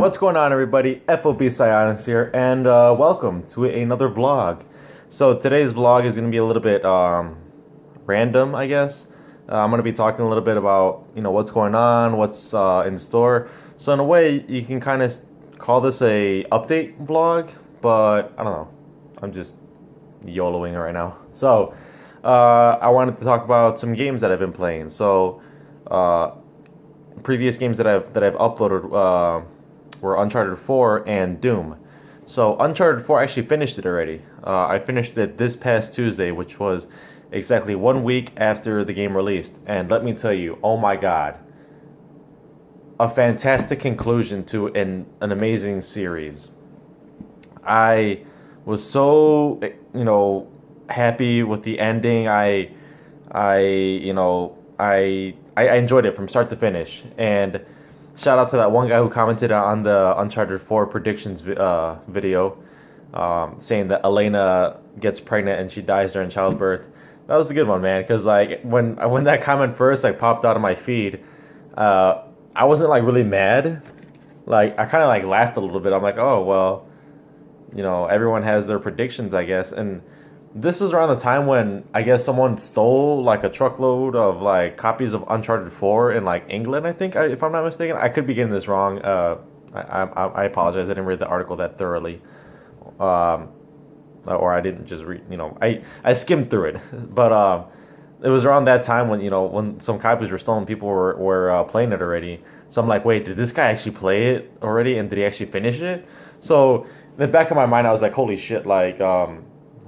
What's going on, everybody? FOB Sionis here, and welcome to another vlog. So today's vlog is going to be a little bit random, I guess. I'm going to be talking a little bit about what's going on, what's in store. So in a way, you can kind of call this a update vlog, but I don't know. I'm just YOLOing right now. So I wanted to talk about some games that I've been playing. So previous games that I've uploaded were Uncharted 4 and Doom. So Uncharted 4, I actually finished it already. I finished it this past Tuesday, which was exactly 1 week after the game released. And let me tell you, oh my god, a fantastic conclusion to an amazing series. I was so happy with the ending. I enjoyed it from start to finish. And shout out to that one guy who commented on the Uncharted 4 predictions video, saying that Elena gets pregnant and she dies during childbirth. That was a good one, man. Because like when that comment first popped out of my feed, I wasn't like really mad. Like I kind of like laughed a little bit. I'm like, oh well, everyone has their predictions, I guess. And this was around the time when I guess someone stole like a truckload of like copies of Uncharted 4 in like England, I think, if I'm not mistaken. I could be getting this wrong. I apologize. I didn't read the article that thoroughly, or I didn't just read. I skimmed through it, but it was around that time when when some copies were stolen, people were playing it already. So I'm like, wait, did this guy actually play it already, and did he actually finish it? So in the back of my mind, I was like, holy shit, like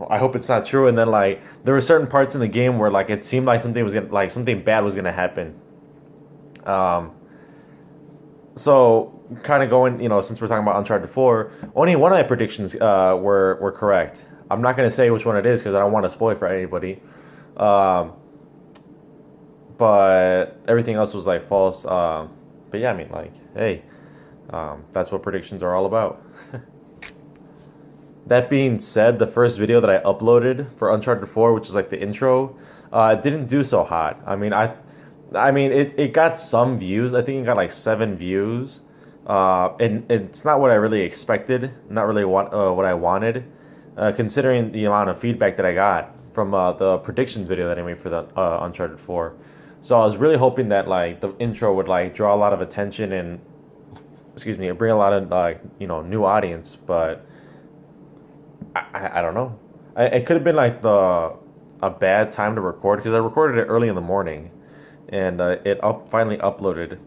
I hope it's not true. And then like there were certain parts in the game where like it seemed like something bad was gonna happen. So kind of going, since we're talking about Uncharted 4, only one of my predictions were correct. I'm not gonna say which one it is because I don't want to spoil it for anybody. But everything else was like false. But yeah, I mean, like, hey, that's what predictions are all about. That being said, the first video that I uploaded for Uncharted 4, which is like the intro, it didn't do so hot. I mean, it got some views. I think it got like 7 views. And it's not what I really expected. Not really what I wanted, considering the amount of feedback that I got from the predictions video that I made for the Uncharted 4. So I was really hoping that like the intro would like draw a lot of attention and, excuse me, bring a lot of like new audience, but I don't know. It could have been like a bad time to record because I recorded it early in the morning, and it finally uploaded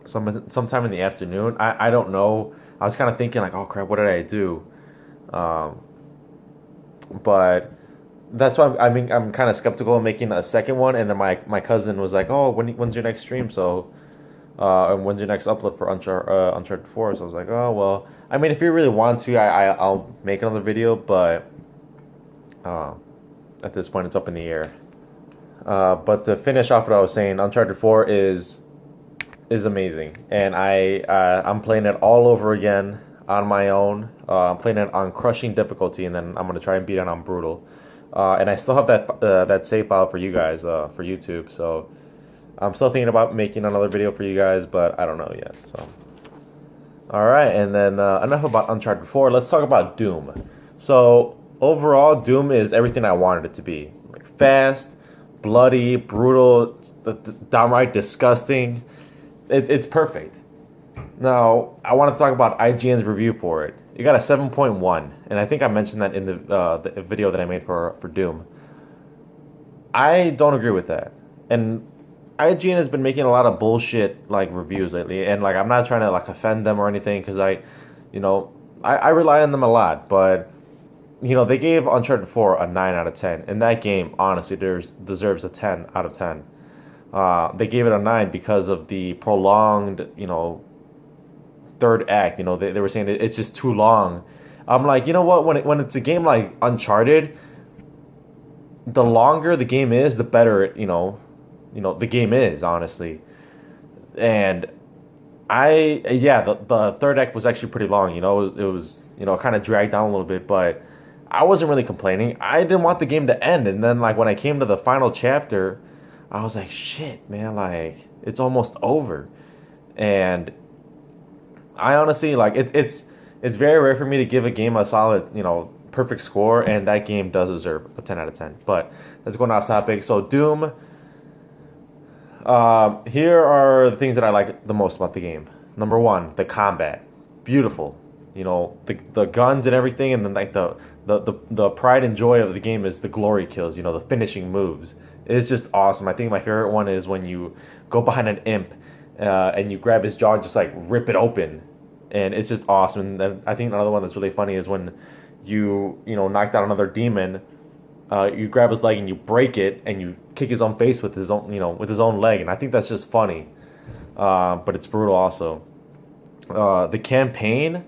sometime in the afternoon. I don't know. I was kind of thinking like, oh crap, what did I do? But that's why I'm kind of skeptical of making a second one. And then my cousin was like, oh, when's your next stream? So and when's your next upload for Uncharted 4? So I was like, oh well. I mean, if you really want to, I'll make another video, but at this point, it's up in the air. But to finish off what I was saying, Uncharted 4 is amazing, and I'm playing it all over again on my own. I'm playing it on crushing difficulty, and then I'm gonna try and beat it on brutal. And I still have that save file for you guys for YouTube, so I'm still thinking about making another video for you guys, but I don't know yet. So. Alright, and then enough about Uncharted 4, let's talk about Doom. So, overall, Doom is everything I wanted it to be. Like, fast, bloody, brutal, downright disgusting. It's perfect. Now, I want to talk about IGN's review for it. It got a 7.1, and I think I mentioned that in the video that I made for Doom. I don't agree with that. And IGN has been making a lot of bullshit like reviews lately, and like I'm not trying to like offend them or anything because I rely on them a lot, but they gave Uncharted 4 a 9 out of 10, and that game honestly deserves a 10 out of 10. They gave it a 9 because of the prolonged third act. They were saying that it's just too long. I'm like, you know what? When it's a game like Uncharted, the longer the game is, the better the game is, honestly. And the third act was actually pretty long. It was kind of dragged down a little bit, but I wasn't really complaining. I didn't want the game to end. And then like when I came to the final chapter, I was like, shit, man, like it's almost over. And I honestly like it's very rare for me to give a game a solid, perfect score, and that game does deserve a 10 out of 10. But let's go off topic. So Doom, here are the things that I like the most about the game. Number one, the combat, beautiful. The guns and everything, and then like the pride and joy of the game is the glory kills. The finishing moves. It's just awesome. I think my favorite one is when you go behind an imp, and you grab his jaw and just like rip it open, and it's just awesome. And then I think another one that's really funny is when you knock down another demon. You grab his leg and you break it, and you kick his own face with his own leg, and I think that's just funny. But it's brutal also. The campaign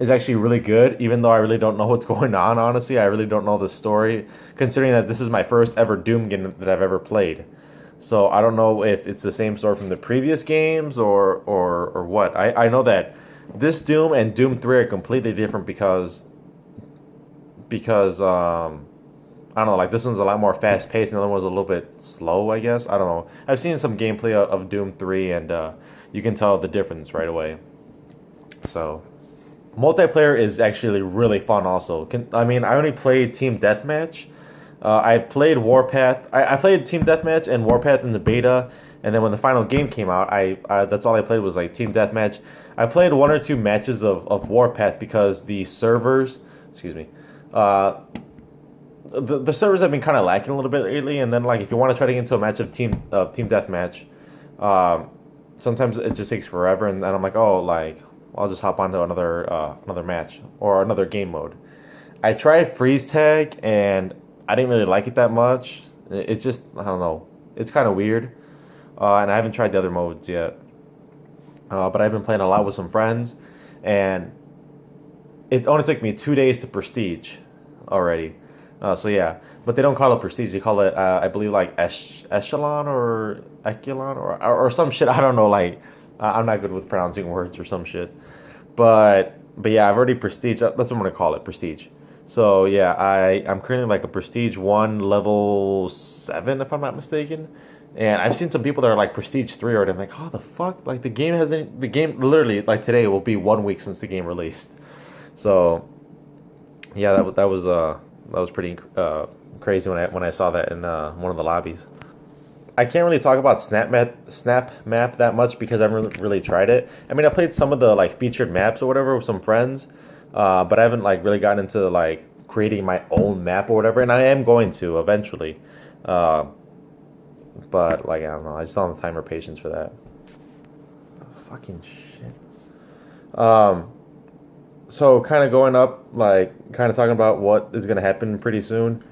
is actually really good, even though I really don't know what's going on. Honestly, I really don't know the story, considering that this is my first ever Doom game that I've ever played. So I don't know if it's the same story from the previous games or what. I know that this Doom and Doom 3 are completely different because I don't know, like this one's a lot more fast paced and the other one's a little bit slow, I guess. I don't know. I've seen some gameplay of Doom 3, and you can tell the difference right away. So multiplayer is actually really fun also. I only played Team Deathmatch. I played Warpath. I played Team Deathmatch and Warpath in the beta, and then when the final game came out, I that's all I played was like Team Deathmatch. I played one or two matches of Warpath because the servers, excuse me, the servers have been kind of lacking a little bit lately, and then like if you want to try to get into a match of Team Deathmatch, sometimes it just takes forever, and then I'm like, oh, like I'll just hop onto another match or another game mode. I tried freeze tag, and I didn't really like it that much. It's just, I don't know, it's kind of weird, and I haven't tried the other modes yet. But I've been playing a lot with some friends, and it only took me 2 days to prestige already. So yeah, but they don't call it prestige. They call it, I believe, like echelon or echelon or some shit. I don't know. Like, I'm not good with pronouncing words or some shit. But yeah, I've already prestige. That's what I'm gonna call it, prestige. So yeah, I'm currently like a prestige 1 level 7 if I'm not mistaken. And I've seen some people that are like prestige 3 already. I'm like, oh the fuck! Like the game literally like today will be 1 week since the game released. So yeah, that was pretty crazy when I saw that in one of the lobbies. I can't really talk about Snap Map that much because I haven't really tried it. I mean, I played some of the like featured maps or whatever with some friends, but I haven't like really gotten into like creating my own map or whatever. And I am going to eventually, but like I don't know, I just don't have the time or patience for that. Fucking shit. So kind of going up, like kind of talking about what is gonna happen pretty soon.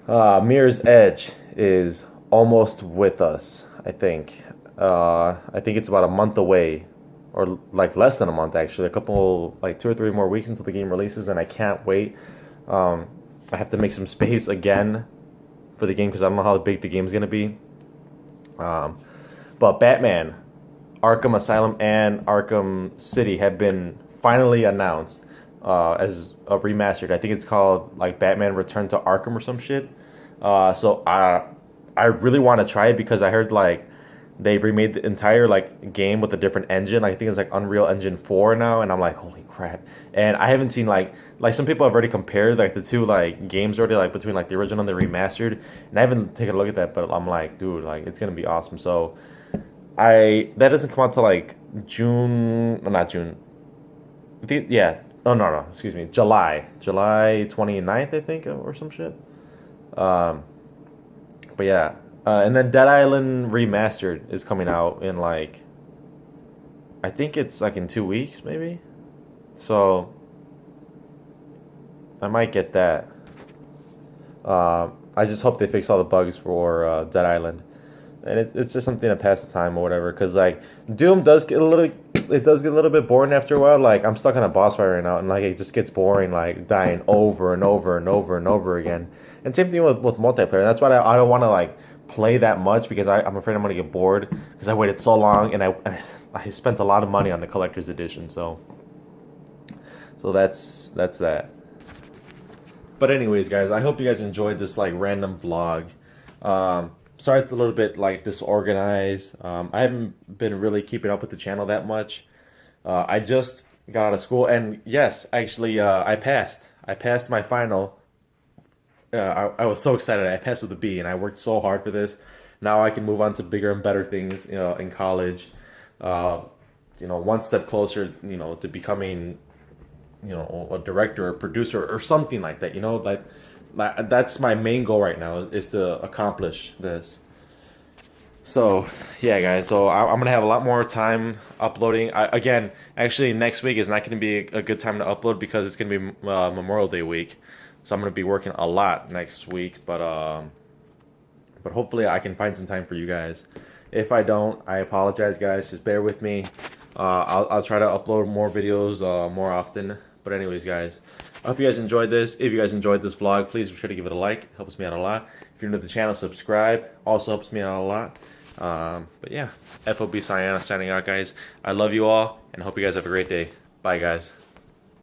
Mirror's Edge is almost with us, I think. I think it's about a month away, or like less than a month actually. A couple, like 2 or 3 more weeks until the game releases, and I can't wait. I have to make some space again for the game because I don't know how big the game is gonna be. But Batman, Arkham Asylum, and Arkham City have been finally announced as a remastered. I think it's called like Batman Return to Arkham or some shit. So I really want to try it because I heard like they remade the entire like game with a different engine. Like, I think it's like Unreal Engine 4 now, and I'm like, holy crap. And I haven't seen like some people have already compared like the two like games already, like between like the original and the remastered, and I haven't taken a look at that, but I'm like, dude, like it's gonna be awesome. So that doesn't come out till like June, well, not June. I think, yeah. Oh no, excuse me, July 29th, I think, or some shit. But yeah, and then Dead Island Remastered is coming out in like, I think it's like in 2 weeks maybe. So I might get that. I just hope they fix all the bugs for Dead Island, and it's just something to pass the time or whatever. Cause like Doom does get a little bit boring after a while. Like I'm stuck on a boss fight right now, and like it just gets boring, like dying over and over and over and over again. And same thing with multiplayer. That's why I don't want to like play that much because I'm afraid I'm gonna get bored because I waited so long and I spent a lot of money on the collector's edition. So that's that. But anyways, guys, I hope you guys enjoyed this like random vlog. Sorry it's a little bit like disorganized. I haven't been really keeping up with the channel that much. I just got out of school, and yes, actually, I passed. I passed my final. I was so excited. I passed with a B, and I worked so hard for this. Now I can move on to bigger and better things, in college. Uh, one step closer, to becoming, a director or producer or something like that. That's my main goal right now is to accomplish this. So yeah, guys. So I'm gonna have a lot more time uploading. Again, actually, next week is not gonna be a good time to upload because it's gonna be Memorial Day week. So I'm gonna be working a lot next week. But hopefully I can find some time for you guys. If I don't, I apologize, guys. Just bear with me. I'll try to upload more videos more often. But anyways, guys, I hope you guys enjoyed this. If you guys enjoyed this vlog, please be sure to give it a like. It helps me out a lot. If you're new to the channel, subscribe. Also helps me out a lot. But yeah, FOB Sionis signing out, guys. I love you all, and hope you guys have a great day. Bye, guys.